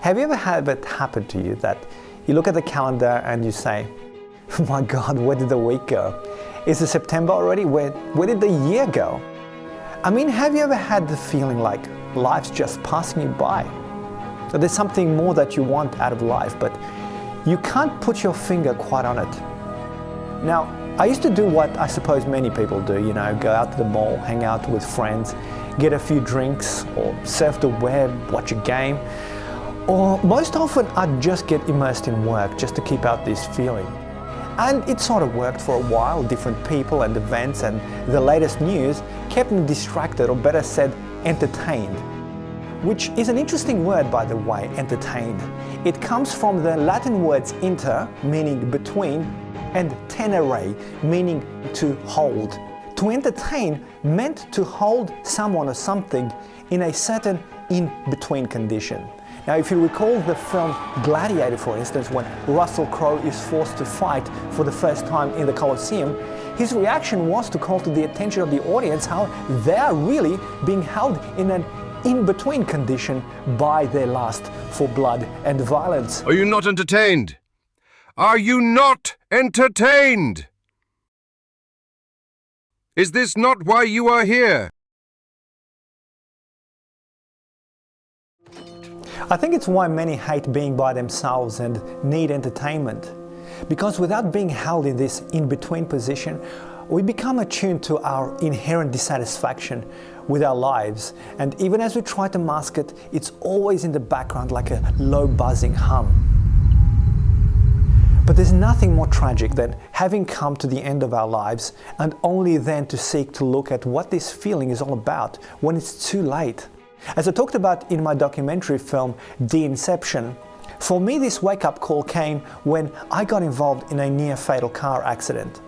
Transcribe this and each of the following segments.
Have you ever had it happen to you that you look at the calendar and you say, my God, where did the week go? Is it September already? Where did the year go? I mean, have you ever had the feeling like life's just passing you by? That there's something more that you want out of life, but you can't put your finger quite on it. Now, I used to do what I suppose many people do, go out to the mall, hang out with friends, get a few drinks, or surf the web, watch a game. Or most often I'd just get immersed in work just to keep out this feeling. And it sort of worked for a while. Different people and events and the latest news kept me distracted, or better said, entertained. Which is an interesting word, by the way, entertained. It comes from the Latin words inter, meaning between, and tenere, meaning to hold. To entertain meant to hold someone or something in a certain in-between condition. Now, if you recall the film Gladiator, for instance, when Russell Crowe is forced to fight for the first time in the Colosseum, his reaction was to call to the attention of the audience how they are really being held in an in-between condition by their lust for blood and violence. Are you not entertained? Are you not entertained? Is this not why you are here? I think it's why many hate being by themselves and need entertainment. Because without being held in this in-between position, we become attuned to our inherent dissatisfaction with our lives. And even as we try to mask it, it's always in the background like a low buzzing hum. But there's nothing more tragic than having come to the end of our lives and only then to seek to look at what this feeling is all about when it's too late. As I talked about in my documentary film, The Inception, for me this wake-up call came when I got involved in a near-fatal car accident.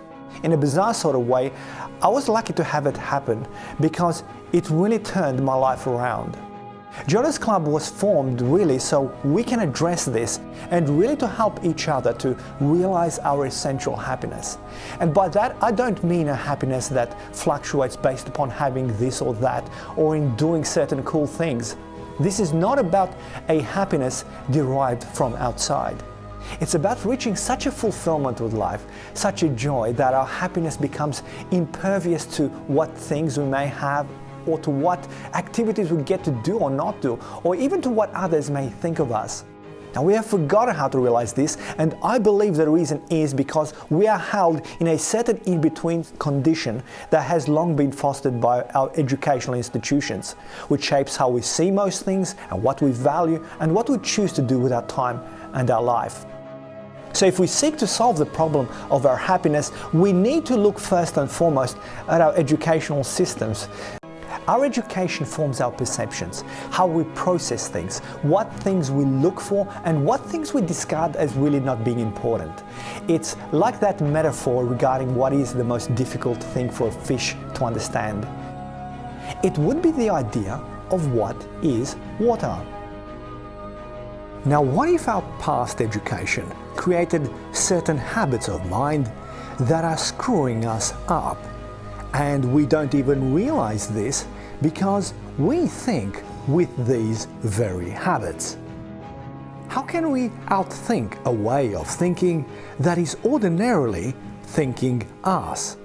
In a bizarre sort of way, I was lucky to have it happen because it really turned my life around. Jonas Club was formed really so we can address this and really to help each other to realize our essential happiness. And by that, I don't mean a happiness that fluctuates based upon having this or that or in doing certain cool things. This is not about a happiness derived from outside. It's about reaching such a fulfillment with life, such a joy that our happiness becomes impervious to what things we may have or to what activities we get to do or not do, or even to what others may think of us. Now, we have forgotten how to realize this, and I believe the reason is because we are held in a certain in-between condition that has long been fostered by our educational institutions, which shapes how we see most things and what we value and what we choose to do with our time and our life. So if we seek to solve the problem of our happiness, we need to look first and foremost at our educational systems. Our education forms our perceptions, how we process things, what things we look for, and what things we discard as really not being important. It's like that metaphor regarding what is the most difficult thing for a fish to understand. It would be the idea of what is water. Now, what if our past education created certain habits of mind that are screwing us up, and we don't even realize this because we think with these very habits? How can we outthink a way of thinking that is ordinarily thinking us?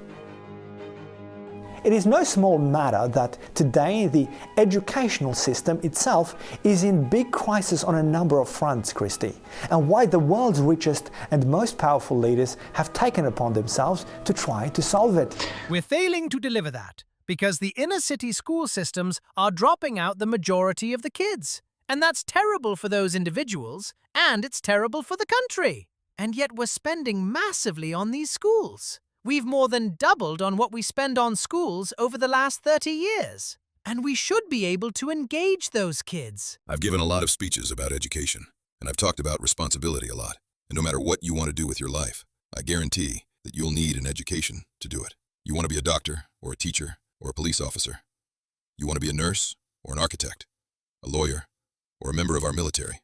It is no small matter that today the educational system itself is in big crisis on a number of fronts, Christy, and why the world's richest and most powerful leaders have taken upon themselves to try to solve it. We're failing to deliver that because the inner city school systems are dropping out the majority of the kids. And that's terrible for those individuals, and it's terrible for the country. And yet we're spending massively on these schools. We've more than doubled on what we spend on schools over the last 30 years. And we should be able to engage those kids. I've given a lot of speeches about education, and I've talked about responsibility a lot. And no matter what you want to do with your life, I guarantee that you'll need an education to do it. You want to be a doctor, or a teacher, or a police officer. You want to be a nurse, or an architect, a lawyer, or a member of our military.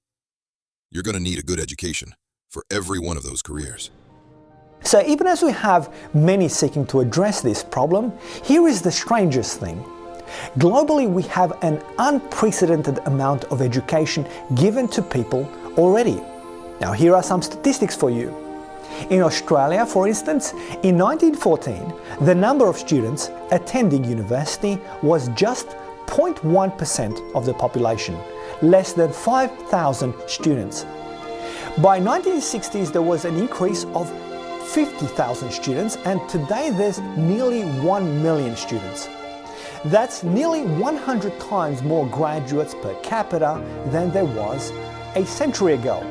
You're going to need a good education for every one of those careers. So even as we have many seeking to address this problem, here is the strangest thing. Globally, we have an unprecedented amount of education given to people already. Now, here are some statistics for you. In Australia, for instance, in 1914, the number of students attending university was just 0.1% of the population, less than 5,000 students. By 1960s, there was an increase of 50,000 students, and today there's nearly 1 million students. That's nearly 100 times more graduates per capita than there was a century ago.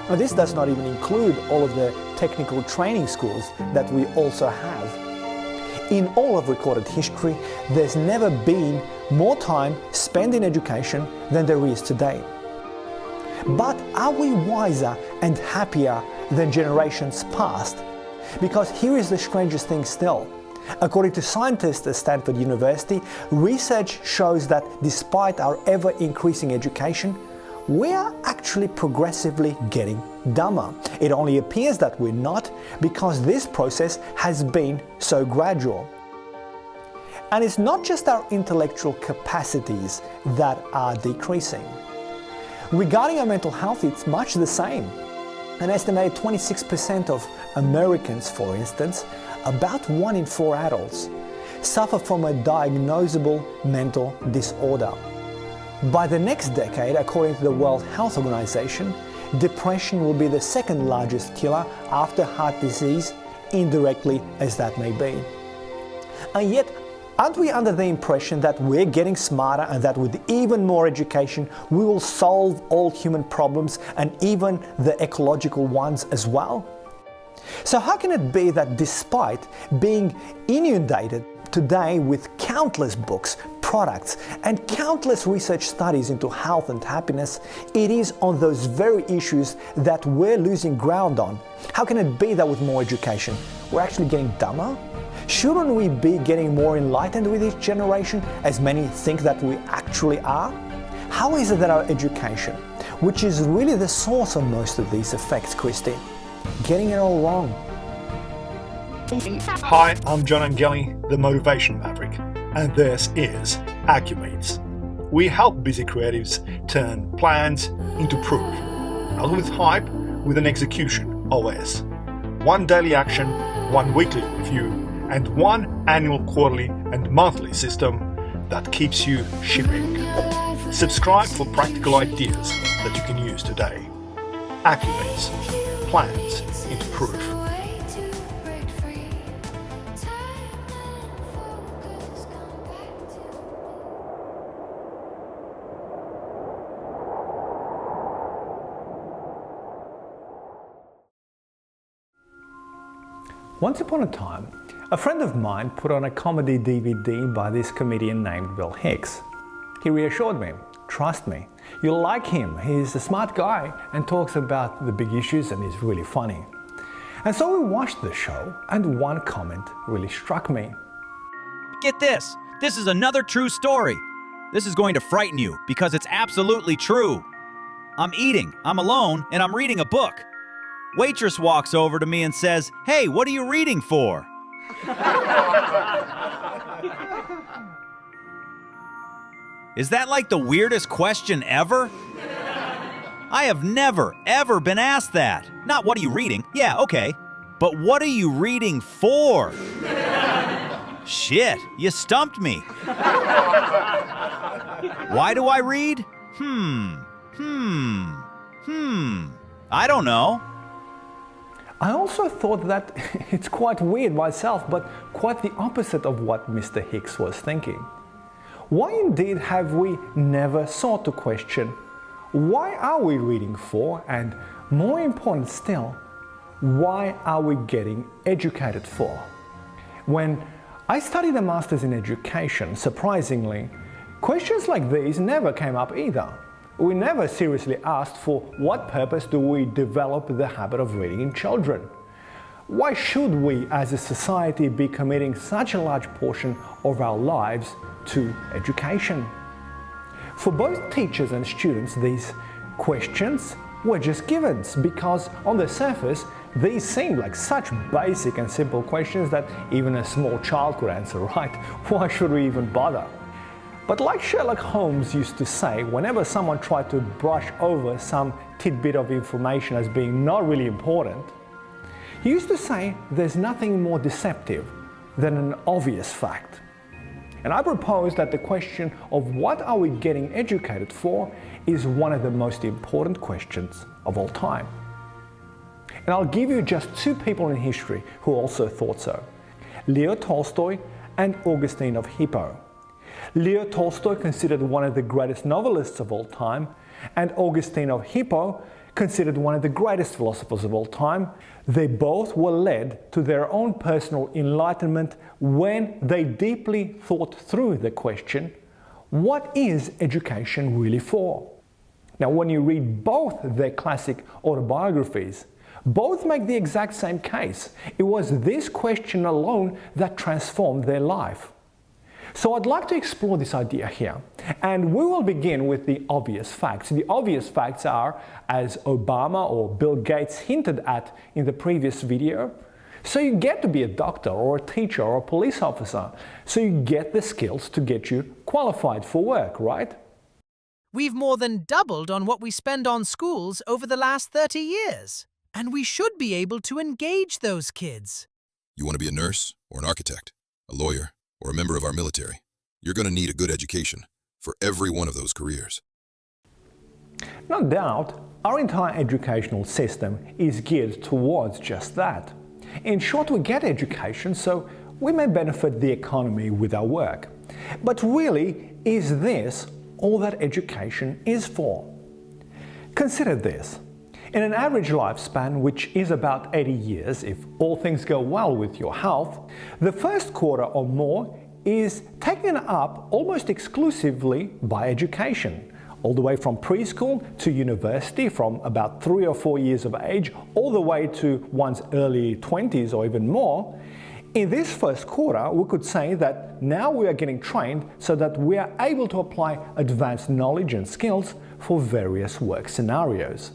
Now, this does not even include all of the technical training schools that we also have. In all of recorded history, there's never been more time spent in education than there is today. But are we wiser and happier than generations past? Because here is the strangest thing still. According to scientists at Stanford University, research shows that despite our ever-increasing education, we are actually progressively getting dumber. It only appears that we're not because this process has been so gradual. And it's not just our intellectual capacities that are decreasing. Regarding our mental health, it's much the same. An estimated 26% of Americans, for instance, about 1 in 4 adults, suffer from a diagnosable mental disorder. By the next decade, according to the World Health Organization, depression will be the second largest killer after heart disease, indirectly as that may be. And yet, aren't we under the impression that we're getting smarter and that with even more education, we will solve all human problems and even the ecological ones as well? So how can it be that despite being inundated today with countless books, products, and countless research studies into health and happiness, it is on those very issues that we're losing ground on? How can it be that with more education, we're actually getting dumber? Shouldn't we be getting more enlightened with each generation, as many think that we actually are? How is it that our education, which is really the source of most of these effects, Christy, getting it all wrong? Hi, I'm John Angeli, the Motivation Maverick, and this is Acumates. We help busy creatives turn plans into proof, not with hype, with an execution, OS. One daily action, one weekly review, and one annual, quarterly, and monthly system that keeps you shipping. Subscribe for practical ideas that you can use today. Acumates, plans into proof. Once upon a time, a friend of mine put on a comedy DVD by this comedian named Bill Hicks. He reassured me, trust me, you'll like him, he's a smart guy and talks about the big issues and he's really funny. And so we watched the show and one comment really struck me. Get this, this is another true story. This is going to frighten you because it's absolutely true. I'm eating, I'm alone, and I'm reading a book. Waitress walks over to me and says, "Hey, what are you reading for?" Is that like the weirdest question ever? I have never, ever been asked that. Not what are you reading? Yeah, okay. But what are you reading for? Shit, you stumped me. Why do I read? I don't know. I also thought that it's quite weird myself, but quite the opposite of what Mr. Hicks was thinking. Why indeed have we never sought to question, why are we reading for, and more important still, why are we getting educated for? When I studied a master's in education, surprisingly, questions like these never came up either. We never seriously asked for what purpose do we develop the habit of reading in children? Why should we as a society be committing such a large portion of our lives to education? For both teachers and students, these questions were just givens because on the surface, these seemed like such basic and simple questions that even a small child could answer right. Why should we even bother? But like Sherlock Holmes used to say, whenever someone tried to brush over some tidbit of information as being not really important, he used to say there's nothing more deceptive than an obvious fact. And I propose that the question of what are we getting educated for is one of the most important questions of all time. And I'll give you just two people in history who also thought so: Leo Tolstoy and Augustine of Hippo. Leo Tolstoy, considered one of the greatest novelists of all time, and Augustine of Hippo, considered one of the greatest philosophers of all time, they both were led to their own personal enlightenment when they deeply thought through the question, what is education really for? Now, when you read both their classic autobiographies, both make the exact same case. It was this question alone that transformed their life. So I'd like to explore this idea here, and we will begin with the obvious facts. The obvious facts are, as Obama or Bill Gates hinted at in the previous video, so you get to be a doctor or a teacher or a police officer, so you get the skills to get you qualified for work, right? We've more than doubled on what we spend on schools over the last 30 years. And we should be able to engage those kids. You want to be a nurse or an architect, a lawyer, or a member of our military? You're going to need a good education for every one of those careers. No doubt, our entire educational system is geared towards just that. In short, we get education so we may benefit the economy with our work. But really, is this all that education is for? Consider this. In an average lifespan, which is about 80 years if all things go well with your health, the first quarter or more is taken up almost exclusively by education, all the way from preschool to university, from about 3 or 4 years of age, all the way to one's early 20s or even more. In this first quarter, we could say that now we are getting trained so that we are able to apply advanced knowledge and skills for various work scenarios.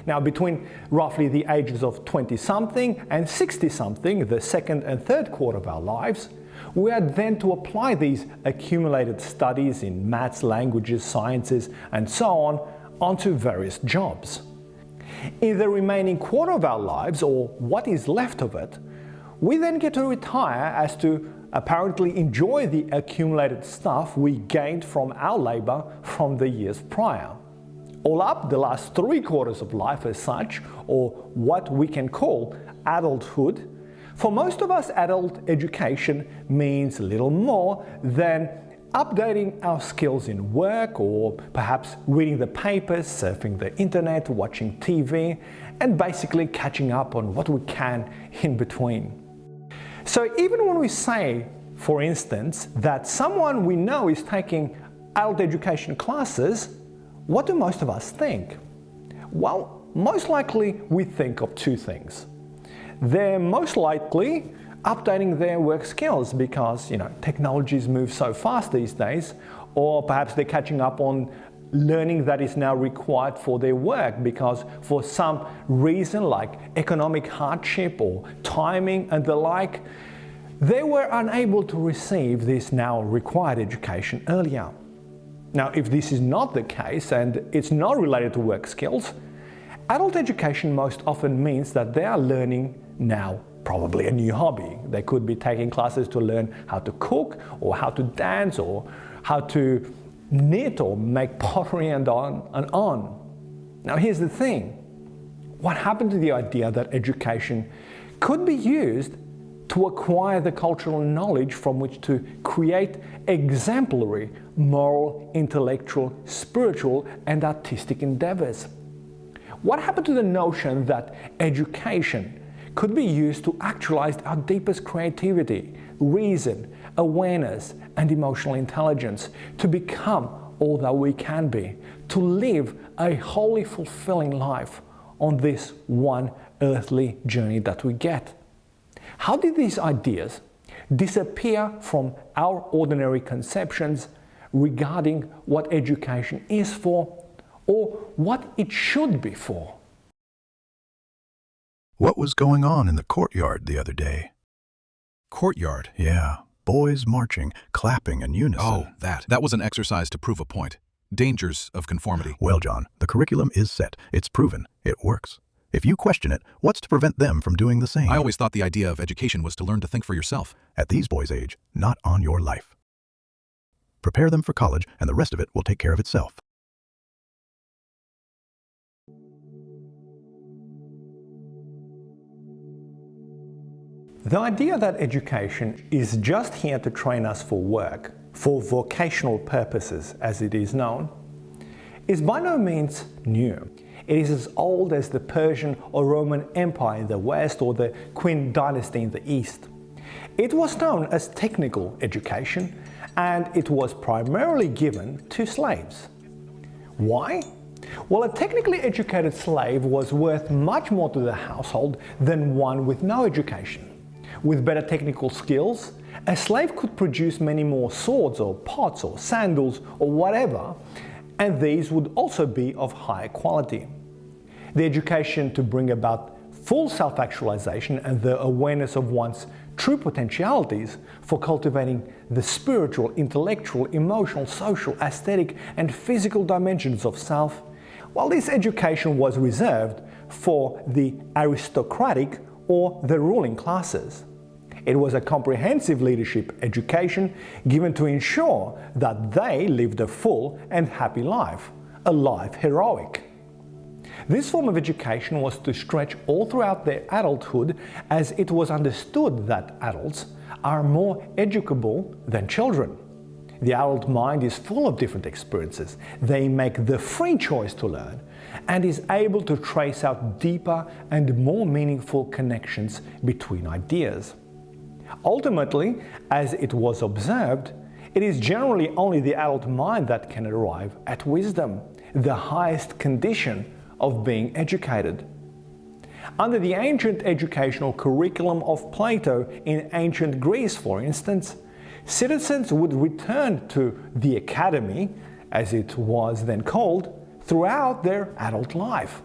Now, between roughly the ages of 20-something and 60-something, the second and third quarter of our lives, we are then to apply these accumulated studies in maths, languages, sciences, and so on onto various jobs. In the remaining quarter of our lives, or what is left of it, we then get to retire as to apparently enjoy the accumulated stuff we gained from our labor from the years prior. All up, the last 3 quarters of life as such, or what we can call adulthood, for most of us adult education means little more than updating our skills in work, or perhaps reading the papers, surfing the internet, watching TV, and basically catching up on what we can in between. So even when we say, for instance, that someone we know is taking adult education classes, what do most of us think? Well, most likely we think of 2 things. They're most likely updating their work skills because, technologies move so fast these days, or perhaps they're catching up on learning that is now required for their work because for some reason like economic hardship or timing and the like, they were unable to receive this now required education earlier. Now, if this is not the case and it's not related to work skills, adult education most often means that they are learning now probably a new hobby. They could be taking classes to learn how to cook or how to dance or how to knit or make pottery and on and on. Now, here's the thing. What happened to the idea that education could be used to acquire the cultural knowledge from which to create exemplary moral, intellectual, spiritual, and artistic endeavors? What happened to the notion that education could be used to actualize our deepest creativity, reason, awareness, and emotional intelligence, to become all that we can be, to live a wholly fulfilling life on this one earthly journey that we get? How did these ideas disappear from our ordinary conceptions regarding what education is for or what it should be for? What was going on in the courtyard the other day? Courtyard? Yeah, boys marching, clapping in unison. Oh, that was an exercise to prove a point. Dangers of conformity. Well, John, the curriculum is set. It's proven. It works. If you question it, what's to prevent them from doing the same? I always thought the idea of education was to learn to think for yourself. At these boys' age, not on your life. Prepare them for college, and the rest of it will take care of itself. The idea that education is just here to train us for work, for vocational purposes as it is known, is by no means new. It is as old as the Persian or Roman Empire in the West or the Qin dynasty in the East. It was known as technical education, and it was primarily given to slaves. Why? Well, a technically educated slave was worth much more to the household than one with no education. With better technical skills, a slave could produce many more swords or pots or sandals or whatever, and these would also be of higher quality. The education to bring about full self-actualization and the awareness of one's true potentialities for cultivating the spiritual, intellectual, emotional, social, aesthetic, and physical dimensions of self, while this education was reserved for the aristocratic or the ruling classes. It was a comprehensive leadership education given to ensure that they lived a full and happy life, a life heroic. This form of education was to stretch all throughout their adulthood, as it was understood that adults are more educable than children. The adult mind is full of different experiences. They make the free choice to learn and is able to trace out deeper and more meaningful connections between ideas. Ultimately, as it was observed, it is generally only the adult mind that can arrive at wisdom, the highest condition of being educated. Under the ancient educational curriculum of Plato in ancient Greece, for instance, citizens would return to the academy, as it was then called, throughout their adult life.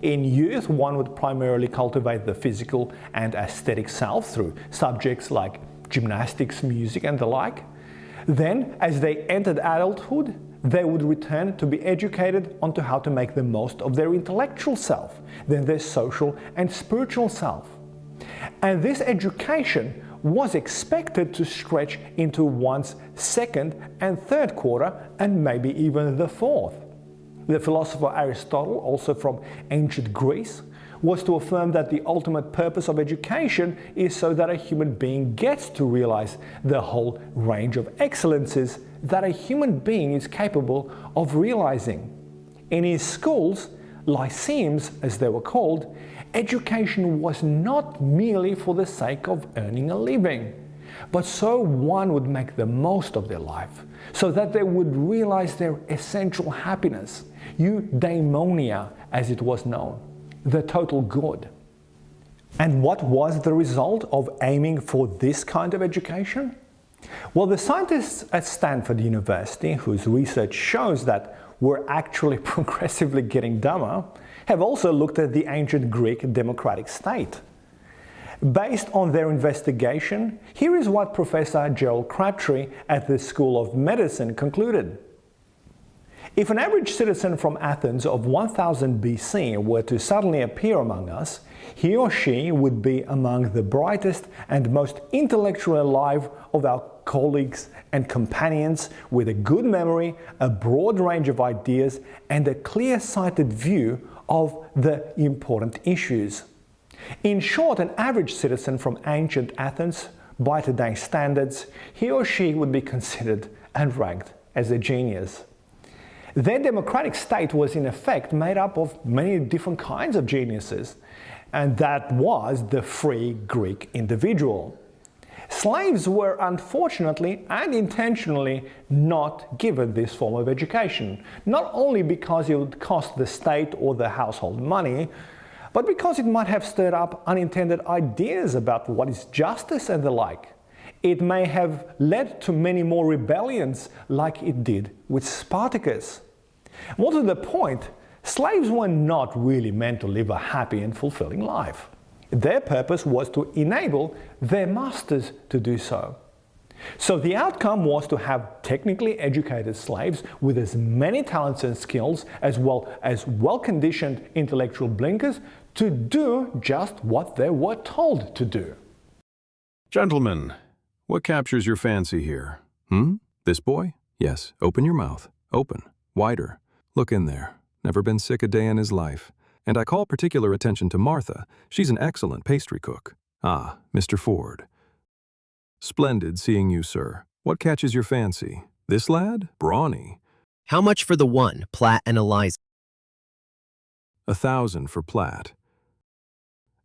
In youth, one would primarily cultivate the physical and aesthetic self through subjects like gymnastics, music, and the like. Then, as they entered adulthood, they would return to be educated onto how to make the most of their intellectual self, then their social and spiritual self. And this education was expected to stretch into one's second and third quarter, and maybe even the fourth. The philosopher Aristotle, also from ancient Greece, was to affirm that the ultimate purpose of education is so that a human being gets to realize the whole range of excellences that a human being is capable of realizing. In his schools, lyceums as they were called, education was not merely for the sake of earning a living, but so one would make the most of their life, so that they would realize their essential happiness, eudaimonia as it was known, the total good. And what was the result of aiming for this kind of education? Well, the scientists at Stanford University, whose research shows that we're actually progressively getting dumber, have also looked at the ancient Greek democratic state. Based on their investigation, here is what Professor Gerald Crabtree at the School of Medicine concluded. If an average citizen from Athens of 1000 BC were to suddenly appear among us, he or she would be among the brightest and most intellectually alive of our colleagues and companions, with a good memory, a broad range of ideas, and a clear-sighted view of the important issues. In short, an average citizen from ancient Athens, by today's standards, he or she would be considered and ranked as a genius. Their democratic state was in effect made up of many different kinds of geniuses, and that was the free Greek individual. Slaves were unfortunately and intentionally not given this form of education, not only because it would cost the state or the household money, but because it might have stirred up unintended ideas about what is justice and the like. It may have led to many more rebellions, like it did with Spartacus. More to the point, slaves were not really meant to live a happy and fulfilling life. Their purpose was to enable their masters to do so. So the outcome was to have technically educated slaves with as many talents and skills as well as well-conditioned intellectual blinkers to do just what they were told to do. Gentlemen, what captures your fancy here? This boy? Yes, open your mouth. Open. Wider. Look in there. Never been sick a day in his life. And I call particular attention to Martha. She's an excellent pastry cook. Ah, Mr. Ford. Splendid seeing you, sir. What catches your fancy? This lad? Brawny. How much for the one, Platt and Eliza? 1,000 for Platt.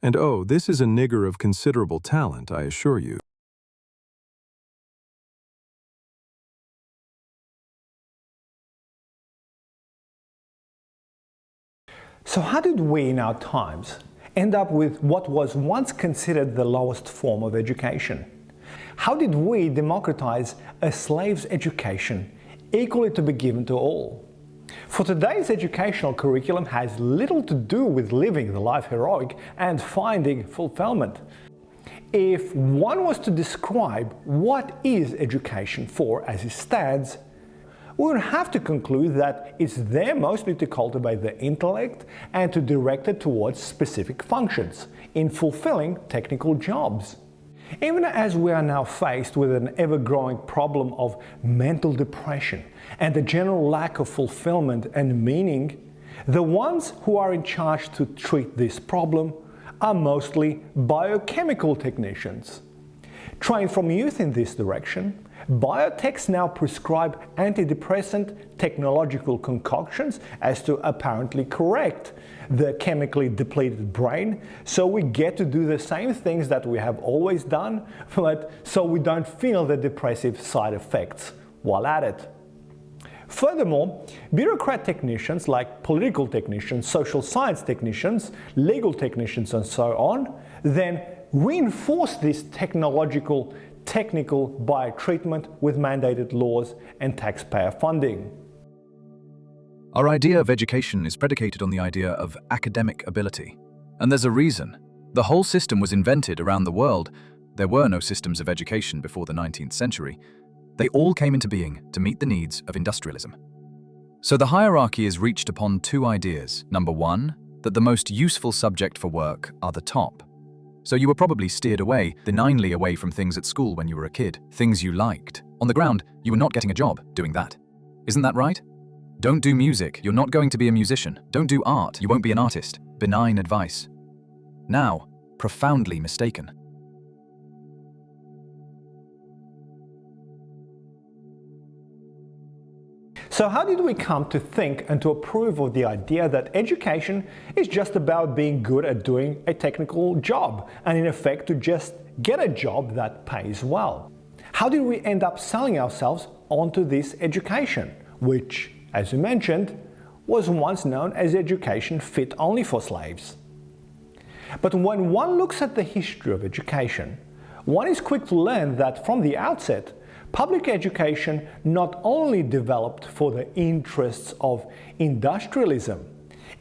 And oh, this is a nigger of considerable talent, I assure you. So how did we in our times end up with what was once considered the lowest form of education? How did we democratize a slave's education equally to be given to all? For today's educational curriculum has little to do with living the life heroic and finding fulfillment. If one was to describe what is education for as it stands, we would have to conclude that it's there mostly to cultivate the intellect and to direct it towards specific functions in fulfilling technical jobs. Even as we are now faced with an ever-growing problem of mental depression and a general lack of fulfillment and meaning, the ones who are in charge to treat this problem are mostly biochemical technicians. Trained from youth in this direction, biotechs now prescribe antidepressant technological concoctions as to apparently correct the chemically depleted brain, so we get to do the same things that we have always done, but so we don't feel the depressive side effects while at it. Furthermore, bureaucrat technicians like political technicians, social science technicians, legal technicians and so on, then reinforce this technical bio-treatment with mandated laws and taxpayer funding. Our idea of education is predicated on the idea of academic ability. And there's a reason. The whole system was invented around the world. There were no systems of education before the 19th century. They all came into being to meet the needs of industrialism. So the hierarchy is reached upon two ideas. Number one, that the most useful subject for work are the top. So you were probably steered away, benignly away from things at school when you were a kid, things you liked. On the ground, you were not getting a job doing that. Isn't that right? Don't do music, you're not going to be a musician. Don't do art, you won't be an artist. Benign advice. Now, profoundly mistaken. So how did we come to think and to approve of the idea that education is just about being good at doing a technical job and in effect to just get a job that pays well? How did we end up selling ourselves onto this education, which, as we mentioned, was once known as education fit only for slaves? But when one looks at the history of education, one is quick to learn that from the outset, public education not only developed for the interests of industrialism,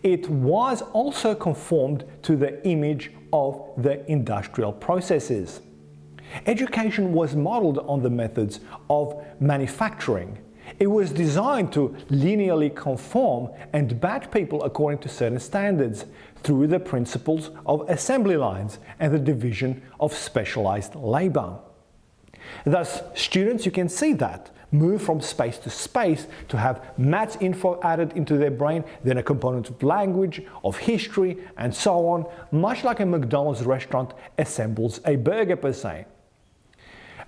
it was also conformed to the image of the industrial processes. Education was modeled on the methods of manufacturing. It was designed to linearly conform and batch people according to certain standards through the principles of assembly lines and the division of specialized labor. Thus, students, you can see that, move from space to space to have maths info added into their brain, then a component of language, of history, and so on, much like a McDonald's restaurant assembles a burger per se.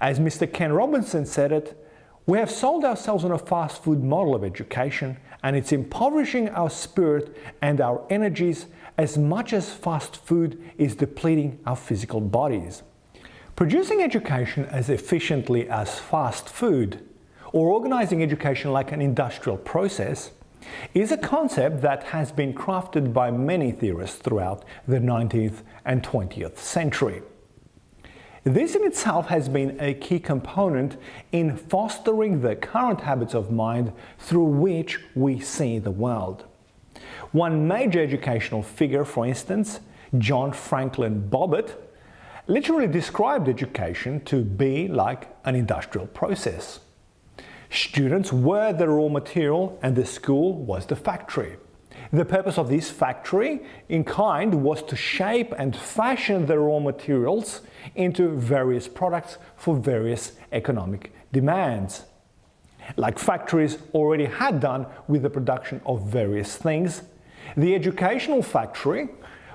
As Mr. Ken Robinson said it, we have sold ourselves on a fast food model of education, and it's impoverishing our spirit and our energies as much as fast food is depleting our physical bodies. Producing education as efficiently as fast food, or organizing education like an industrial process, is a concept that has been crafted by many theorists throughout the 19th and 20th century. This in itself has been a key component in fostering the current habits of mind through which we see the world. One major educational figure, for instance, John Franklin Bobbitt, literally described education to be like an industrial process. Students were the raw material and the school was the factory. The purpose of this factory in kind was to shape and fashion the raw materials into various products for various economic demands, like factories already had done with the production of various things. The educational factory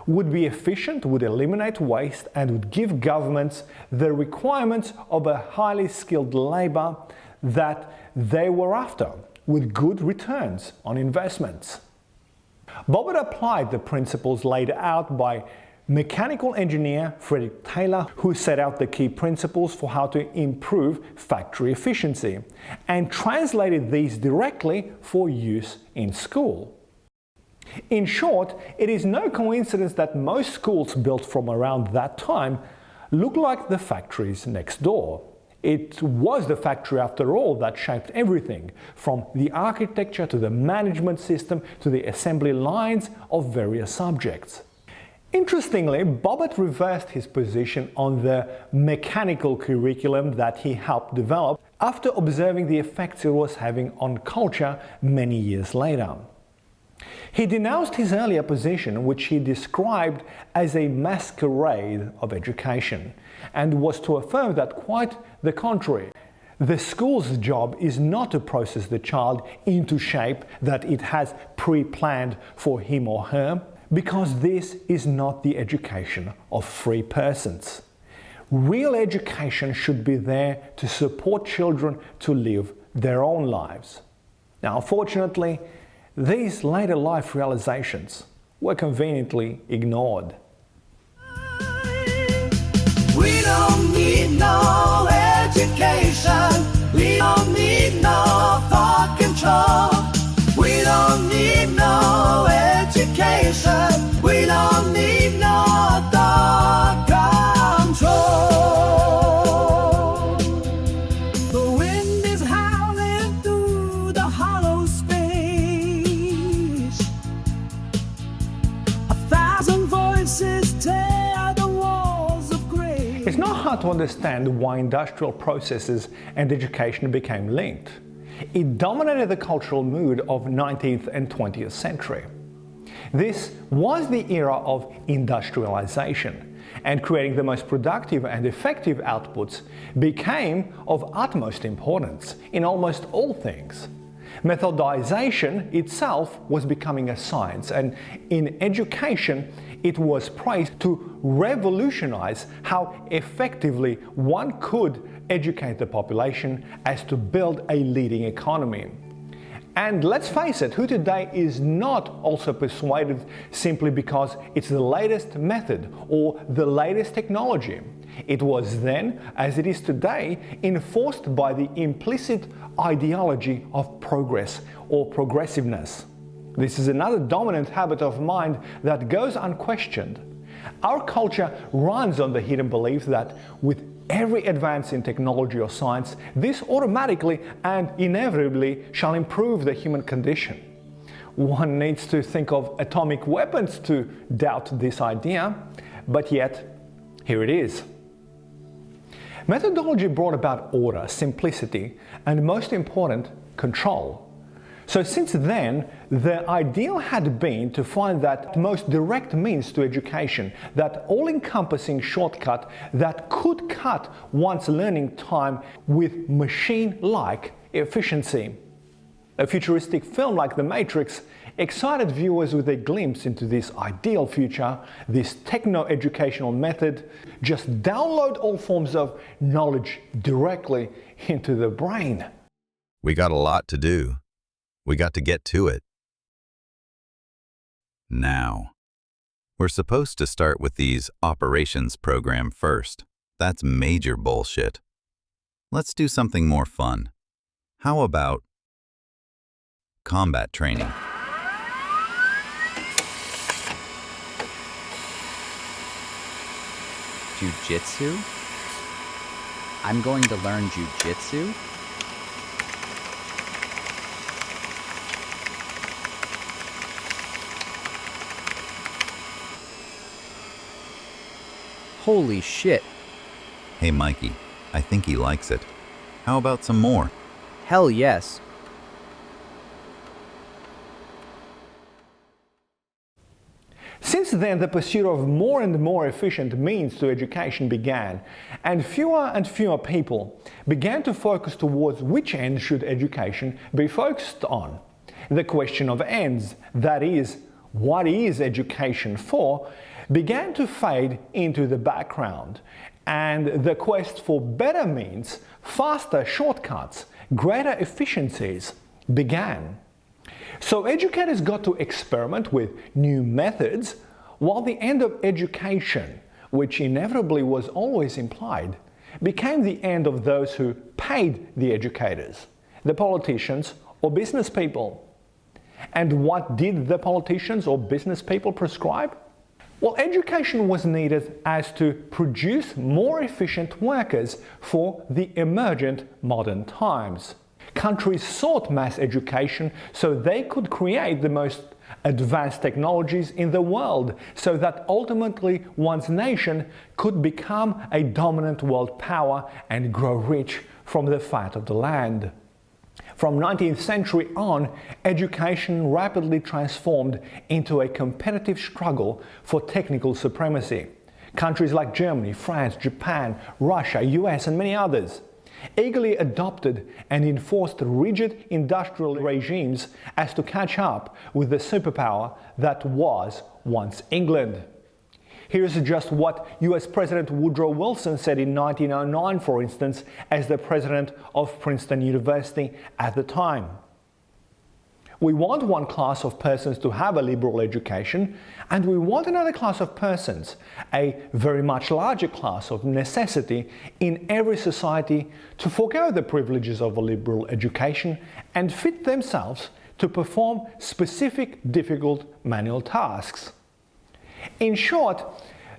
would be efficient, would eliminate waste, and would give governments the requirements of a highly skilled labor that they were after, with good returns on investments. Bobbitt applied the principles laid out by mechanical engineer Frederick Taylor, who set out the key principles for how to improve factory efficiency, and translated these directly for use in school. In short, it is no coincidence that most schools built from around that time look like the factories next door. It was the factory, after all, that shaped everything, from the architecture to the management system to the assembly lines of various subjects. Interestingly, Bobbitt reversed his position on the mechanical curriculum that he helped develop after observing the effects it was having on culture many years later. He denounced his earlier position, which he described as a masquerade of education, and was to affirm that quite the contrary. The school's job is not to process the child into shape that it has pre-planned for him or her, because this is not the education of free persons. Real education should be there to support children to live their own lives. Now, unfortunately, these later life realizations were conveniently ignored. We don't need no education. We don't need no thought control. We don't need no education. We don't need no thought control. The wind is howling through the hollow space. 1,000 voices tear the walls of grace. It's not hard to understand why industrial processes and education became linked. It dominated the cultural mood of 19th and 20th century. This was the era of industrialization, and creating the most productive and effective outputs became of utmost importance in almost all things. Methodization itself was becoming a science, and in education it was praised to revolutionize how effectively one could educate the population as to build a leading economy. And let's face it, who today is not also persuaded simply because it's the latest method or the latest technology? It was then, as it is today, enforced by the implicit ideology of progress or progressiveness. This is another dominant habit of mind that goes unquestioned. Our culture runs on the hidden belief that with every advance in technology or science, this automatically and inevitably shall improve the human condition. One needs to think of atomic weapons to doubt this idea, but yet, here it is. Methodology brought about order, simplicity, and most important, control. So since then, the ideal had been to find that most direct means to education, that all-encompassing shortcut that could cut one's learning time with machine-like efficiency. A futuristic film like The Matrix excited viewers with a glimpse into this ideal future, this techno-educational method. Just download all forms of knowledge directly into the brain. We got a lot to do. We got to get to it. Now, we're supposed to start with these operations program first. That's major bullshit. Let's do something more fun. How about combat training? Jiu-jitsu? I'm going to learn jiu-jitsu? Holy shit. Hey Mikey, I think he likes it. How about some more? Hell yes. Since then, the pursuit of more and more efficient means to education began, and fewer people began to focus towards which end should education be focused on. The question of ends, that is, what is education for, began to fade into the background, and the quest for better means, faster shortcuts, greater efficiencies began. So educators got to experiment with new methods, while the end of education, which inevitably was always implied, became the end of those who paid the educators, the politicians or business people. And what did the politicians or business people prescribe? Well, education was needed as to produce more efficient workers for the emergent modern times. Countries sought mass education so they could create the most advanced technologies in the world, so that ultimately one's nation could become a dominant world power and grow rich from the fat of the land. From 19th century on, education rapidly transformed into a competitive struggle for technical supremacy. Countries like Germany, France, Japan, Russia, US, and many others eagerly adopted and enforced rigid industrial regimes as to catch up with the superpower that was once England. Here's just what US President Woodrow Wilson said in 1909, for instance, as the president of Princeton University at the time. We want one class of persons to have a liberal education, and we want another class of persons, a very much larger class of necessity in every society, to forego the privileges of a liberal education and fit themselves to perform specific difficult manual tasks. In short,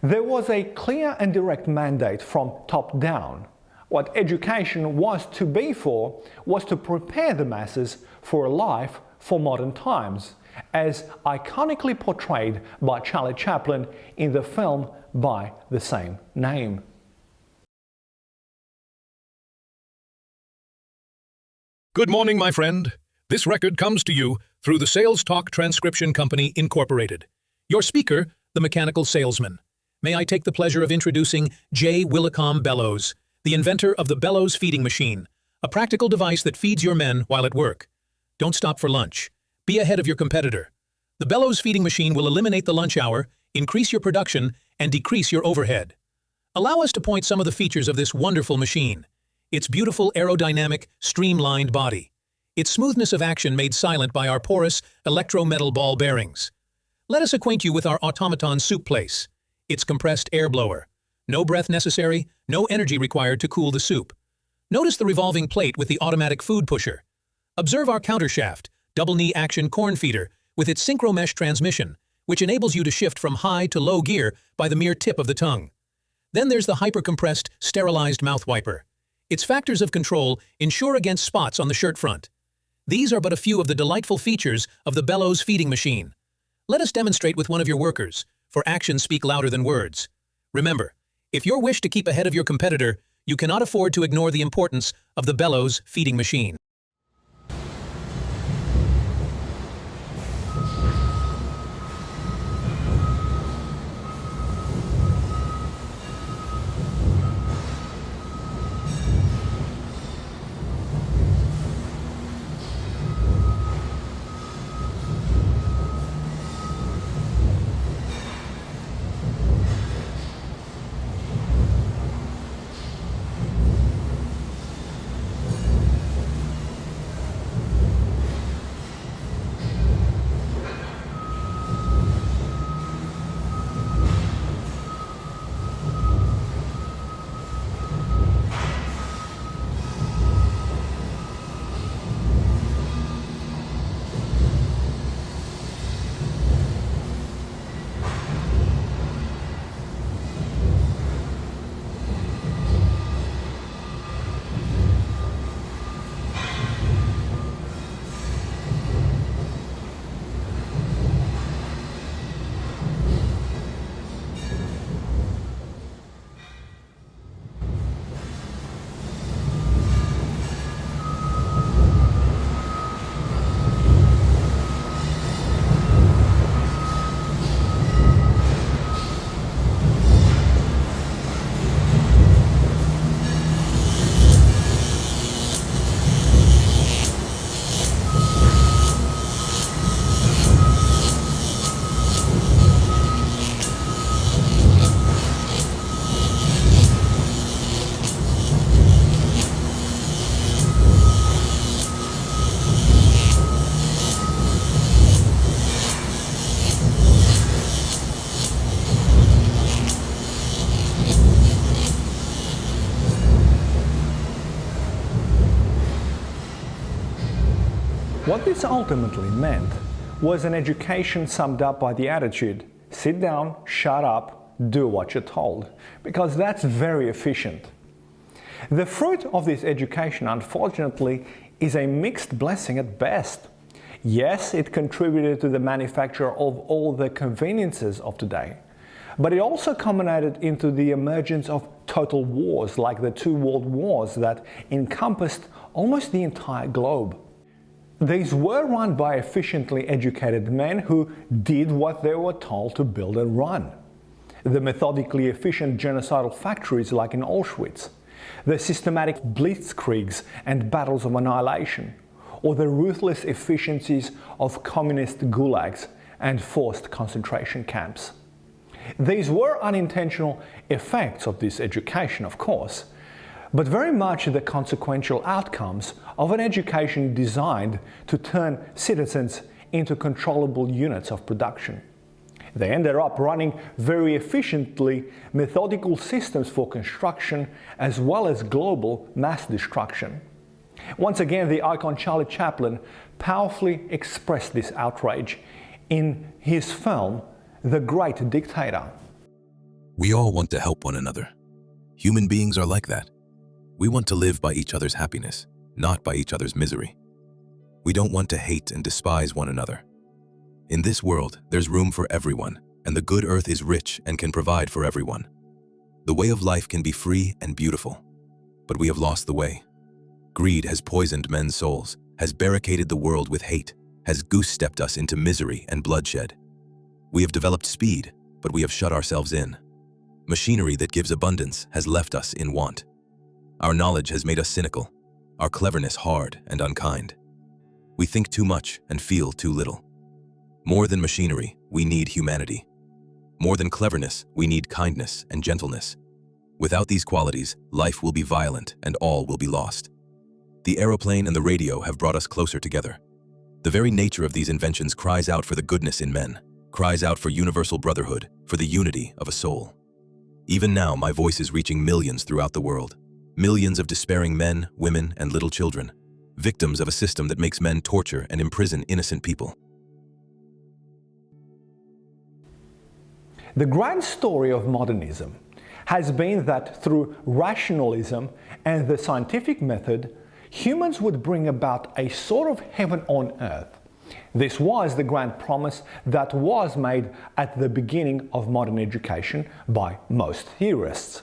there was a clear and direct mandate from top down. What education was to be for was to prepare the masses for a life for modern times, as iconically portrayed by Charlie Chaplin in the film by the same name. Good morning, my friend. This record comes to you through the Sales Talk Transcription Company, Incorporated. Your speaker, the mechanical salesman. May I take the pleasure of introducing J. Willicom Bellows, the inventor of the Bellows feeding machine, a practical device that feeds your men while at work. Don't stop for lunch. Be ahead of your competitor. The Bellows feeding machine will eliminate the lunch hour, increase your production, and decrease your overhead. Allow us to point some of the features of this wonderful machine. Its beautiful aerodynamic, streamlined body. Its smoothness of action made silent by our porous electrometal ball bearings. Let us acquaint you with our automaton soup place. Its compressed air blower. No breath necessary, no energy required to cool the soup. Notice the revolving plate with the automatic food pusher. Observe our countershaft, double-knee action corn feeder with its synchro-mesh transmission, which enables you to shift from high to low gear by the mere tip of the tongue. Then there's the hyper-compressed, sterilized mouth wiper. Its factors of control ensure against spots on the shirt front. These are but a few of the delightful features of the Bellows feeding machine. Let us demonstrate with one of your workers, for actions speak louder than words. Remember, if you wish to keep ahead of your competitor, you cannot afford to ignore the importance of the Bellows feeding machine. What this ultimately meant was an education summed up by the attitude, sit down, shut up, do what you're told, because that's very efficient. The fruit of this education, unfortunately, is a mixed blessing at best. Yes, it contributed to the manufacture of all the conveniences of today, but it also culminated into the emergence of total wars like the two world wars that encompassed almost the entire globe. These were run by efficiently educated men who did what they were told to build and run. The methodically efficient genocidal factories like in Auschwitz, the systematic blitzkriegs and battles of annihilation, or the ruthless efficiencies of communist gulags and forced concentration camps. These were unintentional effects of this education, of course, but very much the consequential outcomes of an education designed to turn citizens into controllable units of production. They ended up running very efficiently methodical systems for construction as well as global mass destruction. Once again, the icon Charlie Chaplin powerfully expressed this outrage in his film, The Great Dictator. We all want to help one another. Human beings are like that. We want to live by each other's happiness, not by each other's misery. We don't want to hate and despise one another. In this world, there's room for everyone, and the good earth is rich and can provide for everyone. The way of life can be free and beautiful, but we have lost the way. Greed has poisoned men's souls, has barricaded the world with hate, has goose-stepped us into misery and bloodshed. We have developed speed, but we have shut ourselves in. Machinery that gives abundance has left us in want. Our knowledge has made us cynical, our cleverness hard and unkind. We think too much and feel too little. More than machinery, we need humanity. More than cleverness, we need kindness and gentleness. Without these qualities, life will be violent and all will be lost. The aeroplane and the radio have brought us closer together. The very nature of these inventions cries out for the goodness in men, cries out for universal brotherhood, for the unity of a soul. Even now, my voice is reaching millions throughout the world. Millions of despairing men, women, and little children, victims of a system that makes men torture and imprison innocent people. The grand story of modernism has been that through rationalism and the scientific method, humans would bring about a sort of heaven on earth. This was the grand promise that was made at the beginning of modern education by most theorists.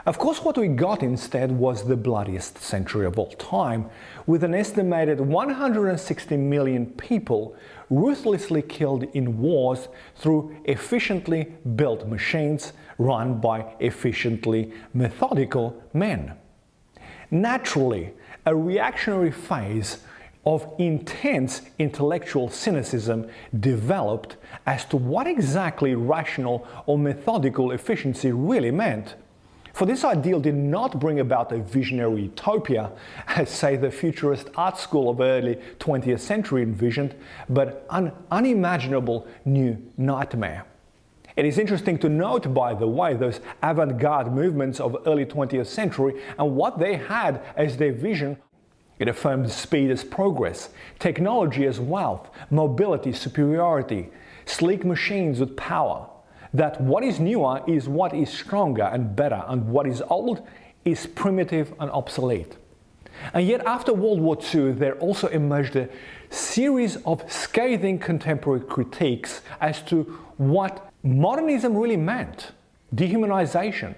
Of course, what we got instead was the bloodiest century of all time, with an estimated 160 million people ruthlessly killed in wars through efficiently built machines run by efficiently methodical men. Naturally, a reactionary phase of intense intellectual cynicism developed as to what exactly rational or methodical efficiency really meant. For this ideal did not bring about a visionary utopia, as say the futurist art school of early 20th century envisioned, but an unimaginable new nightmare. It is interesting to note, by the way, those avant-garde movements of early 20th century and what they had as their vision. It affirmed speed as progress, technology as wealth, mobility, superiority, sleek machines with power. That what is newer is what is stronger and better, and what is old is primitive and obsolete. And yet after World War II, there also emerged a series of scathing contemporary critiques as to what modernism really meant, dehumanization.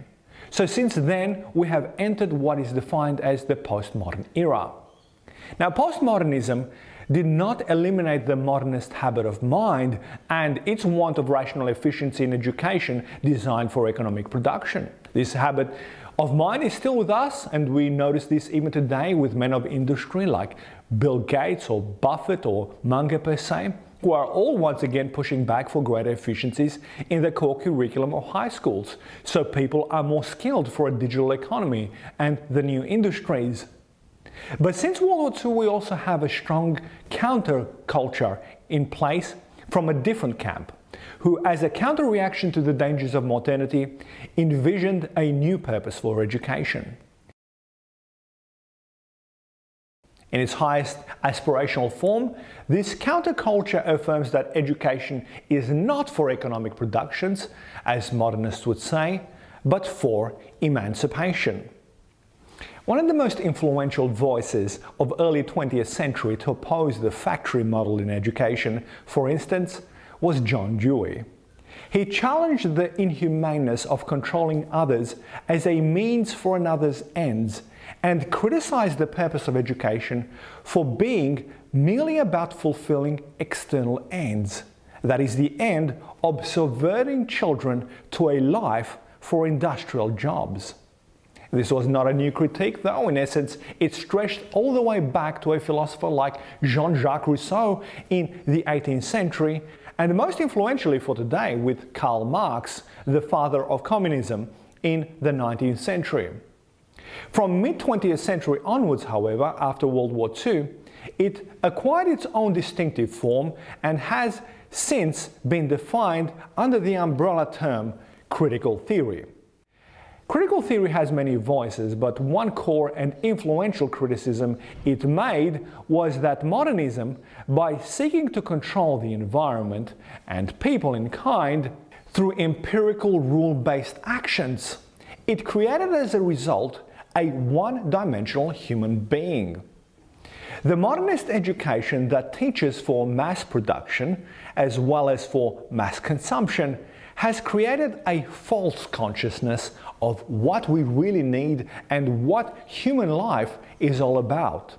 So since then, we have entered what is defined as the postmodern era. Now, postmodernism did not eliminate the modernist habit of mind and its want of rational efficiency in education designed for economic production. This habit of mind is still with us, and we notice this even today with men of industry like Bill Gates or Buffett or Munger per se, who are all once again pushing back for greater efficiencies in the core curriculum of high schools, so people are more skilled for a digital economy and the new industries. But since World War II, we also have a strong counterculture in place from a different camp, who, as a counter-reaction to the dangers of modernity, envisioned a new purpose for education. In its highest aspirational form, this counterculture affirms that education is not for economic productions, as modernists would say, but for emancipation. One of the most influential voices of early 20th century to oppose the factory model in education, for instance, was John Dewey. He challenged the inhumaneness of controlling others as a means for another's ends and criticized the purpose of education for being merely about fulfilling external ends. That is the end of subverting children to a life for industrial jobs. This was not a new critique, though. In essence, it stretched all the way back to a philosopher like Jean-Jacques Rousseau in the 18th century, and most influentially for today with Karl Marx, the father of communism, in the 19th century. From mid-20th century onwards, however, after World War II, it acquired its own distinctive form and has since been defined under the umbrella term critical theory. Critical theory has many voices, but one core and influential criticism it made was that modernism, by seeking to control the environment and people in kind through empirical rule-based actions, it created as a result a one-dimensional human being. The modernist education that teaches for mass production as well as for mass consumption has created a false consciousness of what we really need and what human life is all about.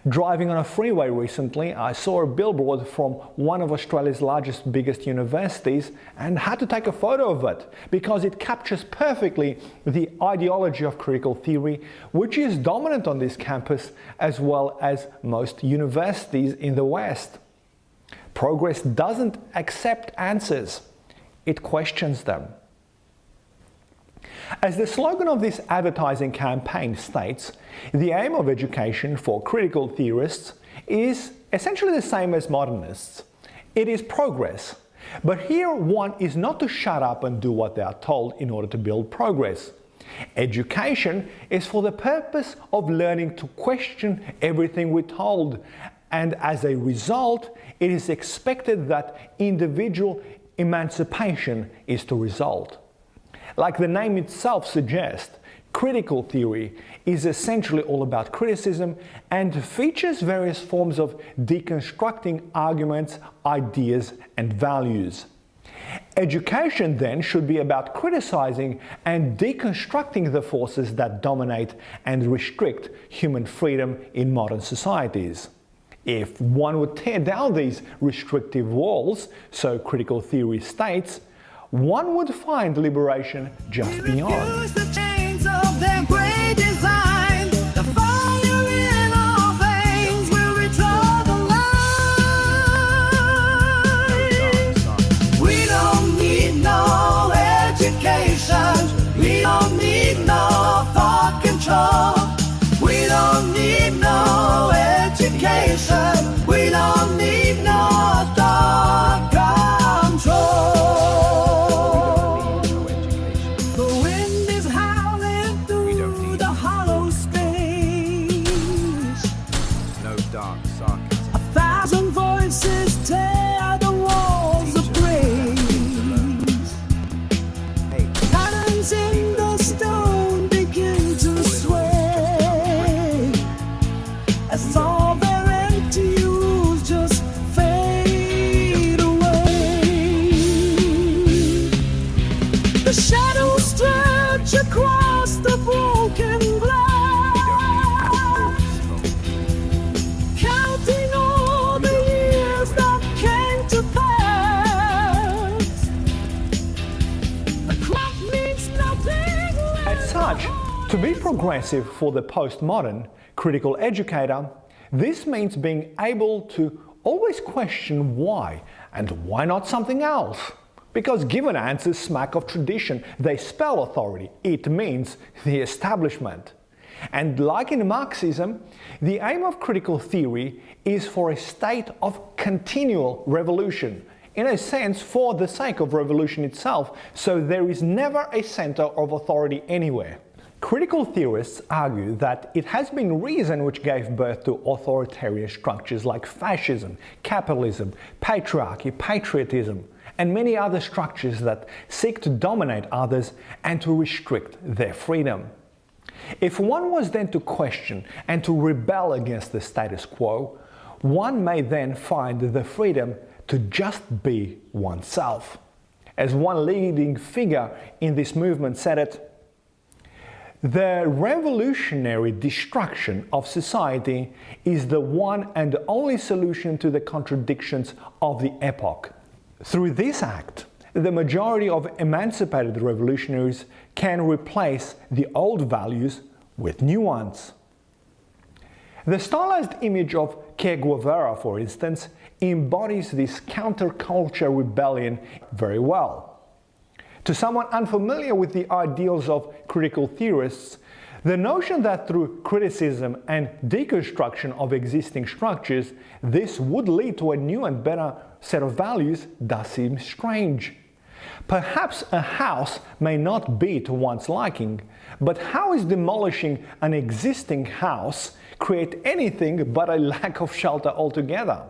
Driving on a freeway recently, I saw a billboard from one of Australia's biggest universities and had to take a photo of it because it captures perfectly the ideology of critical theory, which is dominant on this campus as well as most universities in the West. Progress doesn't accept answers, it questions them. As the slogan of this advertising campaign states, the aim of education for critical theorists is essentially the same as modernists. It is progress. But here one is not to shut up and do what they are told in order to build progress. Education is for the purpose of learning to question everything we're told, and as a result, it is expected that individual emancipation is to result. Like the name itself suggests, critical theory is essentially all about criticism and features various forms of deconstructing arguments, ideas, and values. Education then should be about criticizing and deconstructing the forces that dominate and restrict human freedom in modern societies. If one would tear down these restrictive walls, so critical theory states, one would find liberation just beyond. The chains of their great design, the fire in our veins will redraw the line. We don't need no education, we don't need no thought control. We don't need no education, we don't need no thought control. To be progressive for the postmodern critical educator, this means being able to always question why, and why not something else? Because given answers smack of tradition, they spell authority. It means the establishment. And like in Marxism, the aim of critical theory is for a state of continual revolution, in a sense for the sake of revolution itself, so there is never a center of authority anywhere. Critical theorists argue that it has been reason which gave birth to authoritarian structures like fascism, capitalism, patriarchy, patriotism, and many other structures that seek to dominate others and to restrict their freedom. If one was then to question and to rebel against the status quo, one may then find the freedom to just be oneself. As one leading figure in this movement said it, "The revolutionary destruction of society is the one and only solution to the contradictions of the epoch. Through this act, the majority of emancipated revolutionaries can replace the old values with new ones." The stylized image of Che Guevara, for instance, embodies this counterculture rebellion very well. To someone unfamiliar with the ideals of critical theorists, the notion that through criticism and deconstruction of existing structures, this would lead to a new and better set of values does seem strange. Perhaps a house may not be to one's liking, but how is demolishing an existing house create anything but a lack of shelter altogether?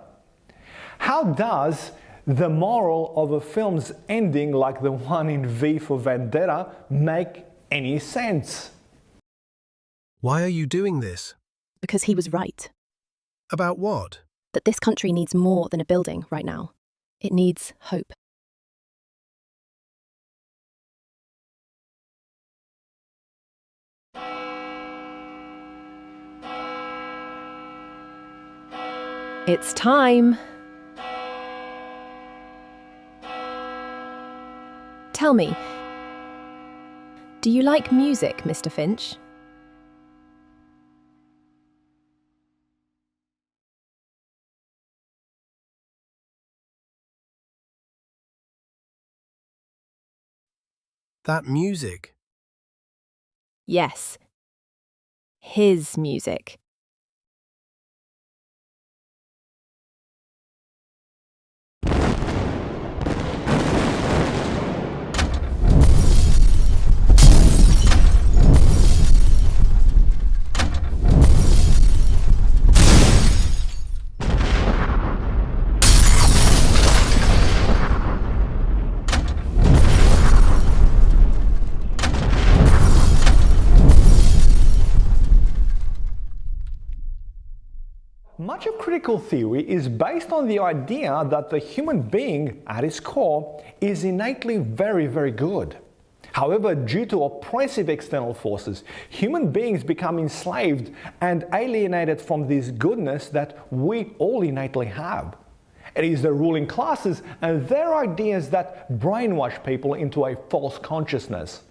How does the moral of a film's ending, like the one in V for Vendetta, make any sense? Why are you doing this? Because he was right. About what? That this country needs more than a building right now. It needs hope. It's time. Tell me, do you like music, Mr. Finch? That music? Yes. His music. Much of critical theory is based on the idea that the human being, at its core, is innately very, very good. However, due to oppressive external forces, human beings become enslaved and alienated from this goodness that we all innately have. It is the ruling classes and their ideas that brainwash people into a false consciousness.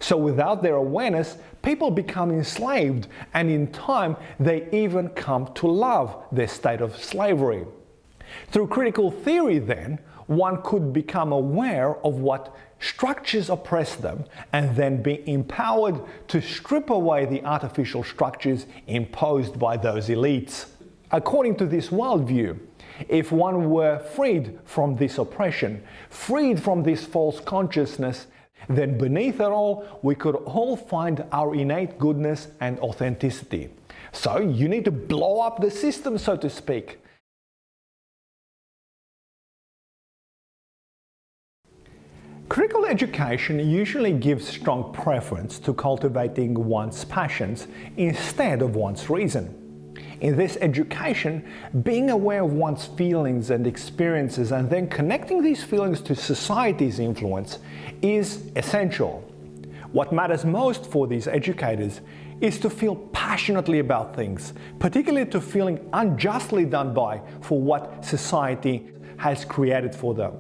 So without their awareness, people become enslaved, and in time they even come to love their state of slavery. Through critical theory then, one could become aware of what structures oppress them and then be empowered to strip away the artificial structures imposed by those elites. According to this worldview, if one were freed from this oppression, freed from this false consciousness, then beneath it all, we could all find our innate goodness and authenticity. So you need to blow up the system, so to speak. Critical education usually gives strong preference to cultivating one's passions instead of one's reason. In this education, being aware of one's feelings and experiences and then connecting these feelings to society's influence is essential. What matters most for these educators is to feel passionately about things, particularly to feeling unjustly done by for what society has created for them.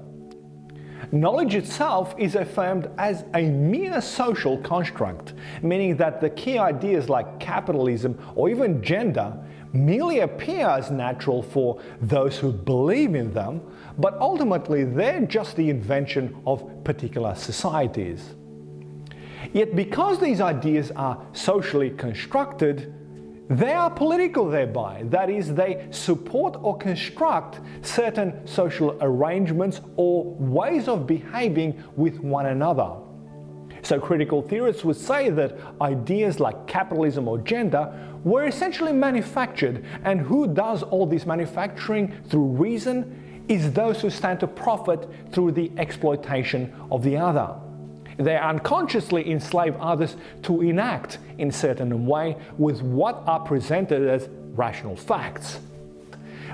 Knowledge itself is affirmed as a mere social construct, meaning that the key ideas like capitalism or even gender merely appear as natural for those who believe in them, but ultimately they're just the invention of particular societies. Yet because these ideas are socially constructed, they are political thereby. That is, they support or construct certain social arrangements or ways of behaving with one another. So critical theorists would say that ideas like capitalism or gender were essentially manufactured, and who does all this manufacturing through reason is those who stand to profit through the exploitation of the other. They unconsciously enslave others to enact in a certain way with what are presented as rational facts.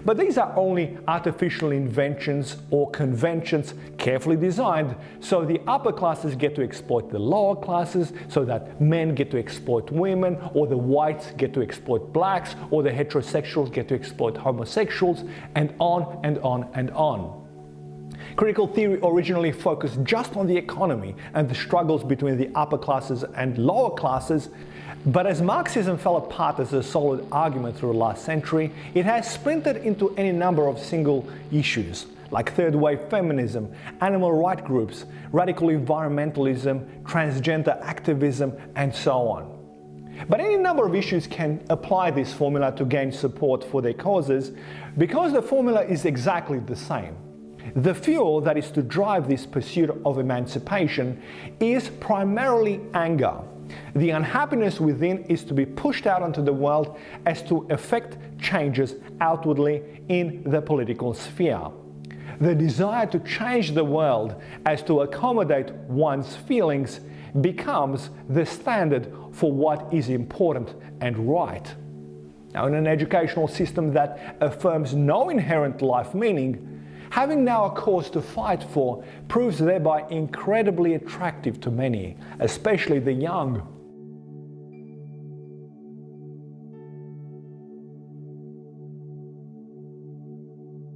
But these are only artificial inventions or conventions carefully designed so the upper classes get to exploit the lower classes, so that men get to exploit women, or the whites get to exploit blacks, or the heterosexuals get to exploit homosexuals, and on and on and on. Critical theory originally focused just on the economy and the struggles between the upper classes and lower classes, but as Marxism fell apart as a solid argument through the last century, it has splintered into any number of single issues, like third-wave feminism, animal rights groups, radical environmentalism, transgender activism, and so on. But any number of issues can apply this formula to gain support for their causes, because the formula is exactly the same. The fuel that is to drive this pursuit of emancipation is primarily anger. The unhappiness within is to be pushed out onto the world as to effect changes outwardly in the political sphere. The desire to change the world as to accommodate one's feelings becomes the standard for what is important and right. Now, in an educational system that affirms no inherent life meaning, having now a cause to fight for proves thereby incredibly attractive to many, especially the young.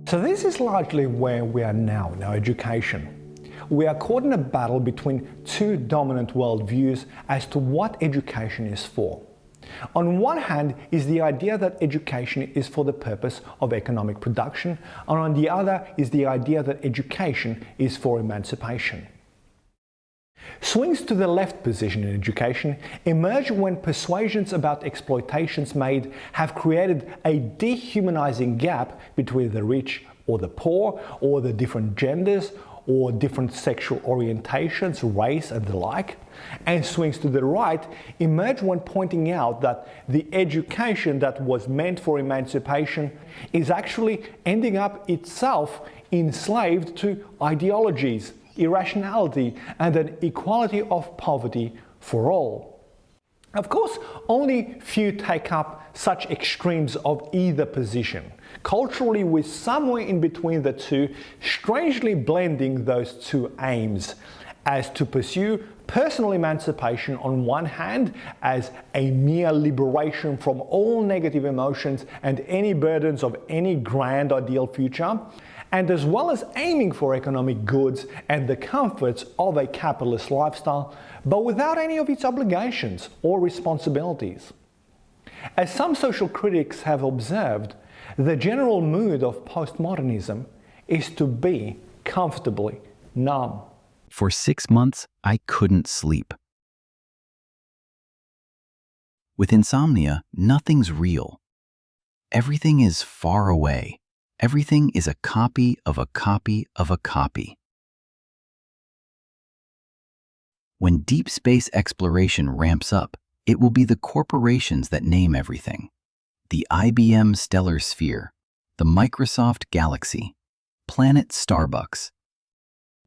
So this is largely where we are now in our education. We are caught in a battle between two dominant worldviews as to what education is for. On one hand is the idea that education is for the purpose of economic production, and on the other is the idea that education is for emancipation. Swings to the left position in education emerge when persuasions about exploitations made have created a dehumanizing gap between the rich or the poor, or the different genders, or different sexual orientations, race, and the like. And swings to the right emerge when pointing out that the education that was meant for emancipation is actually ending up itself enslaved to ideologies, irrationality, and an equality of poverty for all. Of course, only few take up such extremes of either position. Culturally, we're somewhere in between the two, strangely blending those two aims, as to pursue personal emancipation on one hand as a mere liberation from all negative emotions and any burdens of any grand ideal future, and as well as aiming for economic goods and the comforts of a capitalist lifestyle, but without any of its obligations or responsibilities. As some social critics have observed, the general mood of postmodernism is to be comfortably numb. For 6 months, I couldn't sleep. With insomnia, nothing's real. Everything is far away. Everything is a copy of a copy of a copy. When deep space exploration ramps up, it will be the corporations that name everything. The IBM Stellar Sphere, the Microsoft Galaxy, Planet Starbucks.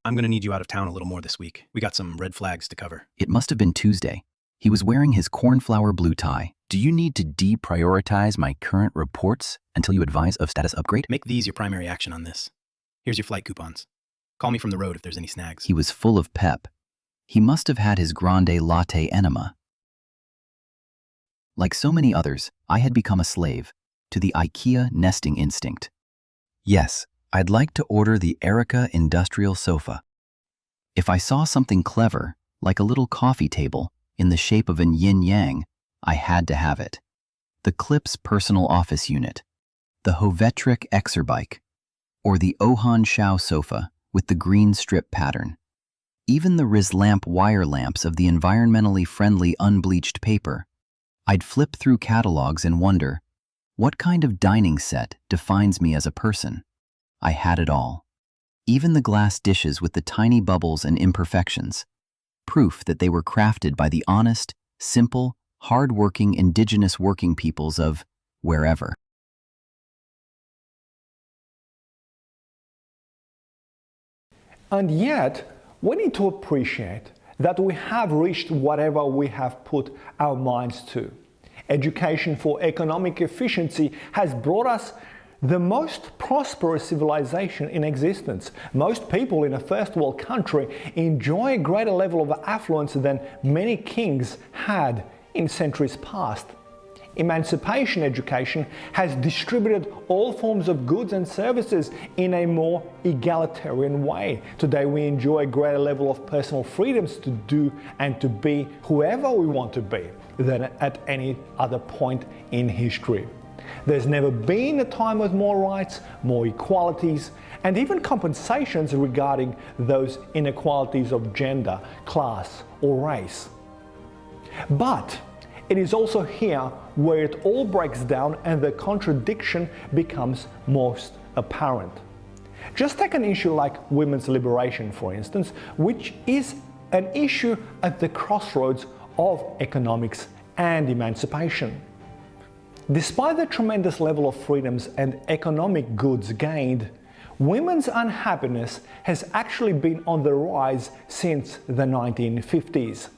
I'm going to need you out of town a little more this week. We got some red flags to cover. It must have been Tuesday. He was wearing his cornflower blue tie. Do you need to deprioritize my current reports until you advise of status upgrade? Make these your primary action on this. Here's your flight coupons. Call me from the road if there's any snags. He was full of pep. He must have had his grande latte enema. Like so many others, I had become a slave to the IKEA nesting instinct. Yes, I'd like to order the Erica industrial sofa. If I saw something clever, like a little coffee table in the shape of an yin-yang, I had to have it. The Klipsch personal office unit, the Hovetric Exerbike, or the Ohan Shao sofa with the green strip pattern. Even the Rislamp wire lamps of the environmentally friendly unbleached paper. I'd flip through catalogs and wonder, what kind of dining set defines me as a person? I had it all. Even the glass dishes with the tiny bubbles and imperfections. proof that they were crafted by the honest, simple, hard-working indigenous working peoples of wherever. And yet, we need to appreciate that we have reached whatever we have put our minds to. Education for economic efficiency has brought us the most prosperous civilization in existence. Most people in a first world country enjoy a greater level of affluence than many kings had in centuries past. Emancipation education has distributed all forms of goods and services in a more egalitarian way. Today we enjoy a greater level of personal freedoms to do and to be whoever we want to be than at any other point in history. There's never been a time with more rights, more equalities, and even compensations regarding those inequalities of gender, class, or race. But it is also here where it all breaks down and the contradiction becomes most apparent. Just take an issue like women's liberation, for instance, which is an issue at the crossroads of economics and emancipation. Despite the tremendous level of freedoms and economic goods gained, women's unhappiness has actually been on the rise since the 1950s.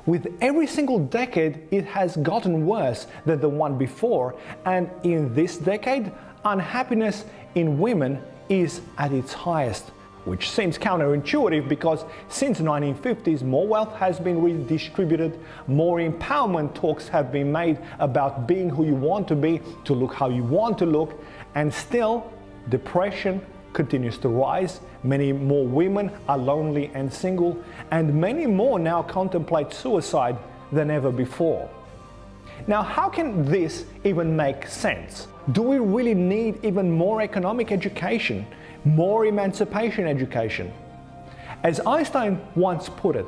With every single decade, it has gotten worse than the one before, and in this decade, unhappiness in women is at its highest, which seems counterintuitive because since the 1950s, more wealth has been redistributed, more empowerment talks have been made about being who you want to be, to look how you want to look, and still, depression continues to rise. Many more women are lonely and single, and many more now contemplate suicide than ever before. Now, how can this even make sense? Do we really need even more economic education, more emancipation education? As Einstein once put it,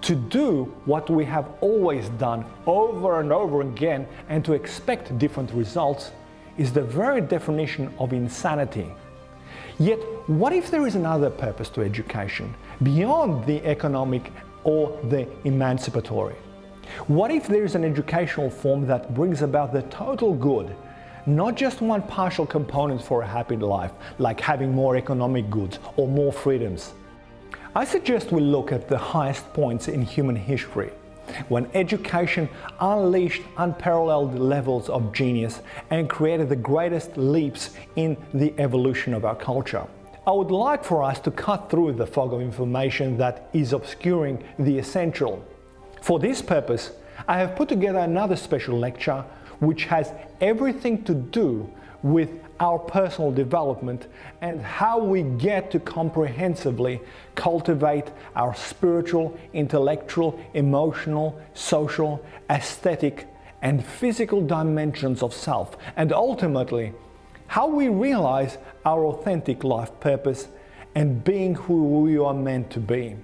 to do what we have always done over and over again and to expect different results is the very definition of insanity. Yet, what if there is another purpose to education, beyond the economic or the emancipatory? What if there is an educational form that brings about the total good, not just one partial component for a happy life, like having more economic goods or more freedoms? I suggest we look at the highest points in human history, when education unleashed unparalleled levels of genius and created the greatest leaps in the evolution of our culture. I would like for us to cut through the fog of information that is obscuring the essential. For this purpose, I have put together another special lecture which has everything to do with our personal development and how we get to comprehensively cultivate our spiritual, intellectual, emotional, social, aesthetic, and physical dimensions of self, and ultimately, how we realize our authentic life purpose and being who we are meant to be.